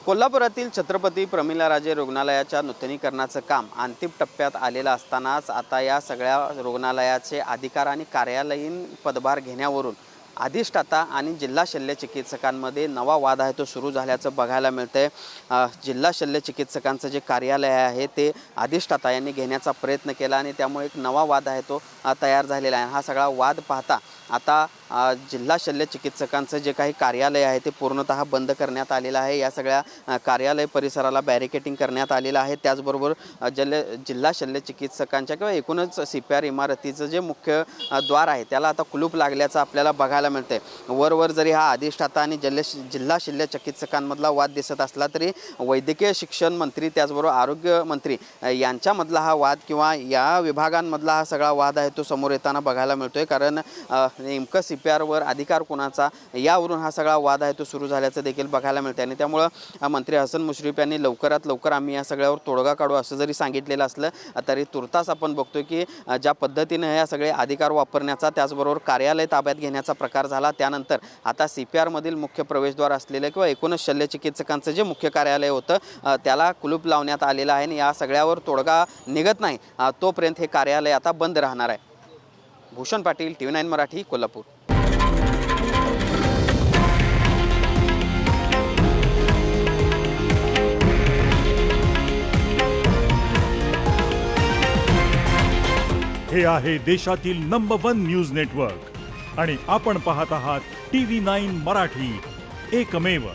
कोल्हापुरातील छत्रपती प्रमिलाराजे रुग्णालयाच्या नूतनीकरणाचं काम अंतिम टप्प्यात आलेलं असतानाच आता या सगळ्या रुग्णालयाचे अधिकार आणि कार्यालयीन पदभार घेण्यावरून अधिष्ठाता आणि जिल्हा शल्य चिकित्सकांमध्ये नवा वाद आहे तो सुरू झाल्याचं बघायला मिळतंय। जिल्हा शल्य चिकित्सकांचं जे कार्यालय आहे ते अधिष्ठाता यांनी घेण्याचा प्रयत्न केला आणि त्यामुळे एक नवा वाद आहे तो तयार झालेला आहे। हा सगळा वाद पाहता आता जिल्हा शल्य चिकित्सकांचं जे काही कार्यालय आहे ते पूर्णतः बंद करण्यात आलेलं आहे। या सगळ्या कार्यालय परिसराला बॅरिकेटिंग करण्यात आलेलं आहे। त्याचबरोबर जिल्हा शल्य चिकित्सकांच्या किंवा एकूणच CPR इमारतीचं जे मुख्य द्वार आहे त्याला आता कुलूप लागल्याचं आपल्याला बघायला मिळतंय। वर जरी हा अधिष्ठाता आणि जिल्हा शल्य चिकित्सकांमधला वाद दिसत असला तरी वैद्यकीय शिक्षण मंत्री त्याचबरोबर आरोग्य मंत्री यांच्यामधला हा वाद किंवा या विभागांमधला हा सगळा वाद आहे तो समोर येताना बघायला मिळतोय। कारण नेमकं CPR वर अधिकार कोणाचा यावरून हा सगळा वाद आहे तो सुरू झाल्याचं देखील बघायला मिळते आणि त्यामुळे मंत्री हसन मुश्रीफ यांनी लवकरात लवकर आम्ही या सगळ्यावर तोडगा काढू असं जरी सांगितलेलं असलं तरी तुर्तास आपण बघतोय की ज्या पद्धतीने या सगळे अधिकार वापरण्याचा त्याचबरोबर कार्यालय ताब्यात घेण्याचा प्रकार झाला त्यानंतर आता CPR मधील मुख्य प्रवेशद्वार असलेले किंवा एकूणच शल्य चिकित्सकांचं जे मुख्य कार्यालय होतं त्याला कुलूप लावण्यात आलेलं आहे आणि या सगळ्यावर तोडगा निघत नाही तोपर्यंत हे कार्यालय आता बंद राहणार आहे। भूषण पाटील, TV9 मराठी, कोल्हापूर। हे आहे देशातील नंबर 1 न्यूज नेटवर्क आणि आपण पाहत आहात TV9 मराठी, एकमेव।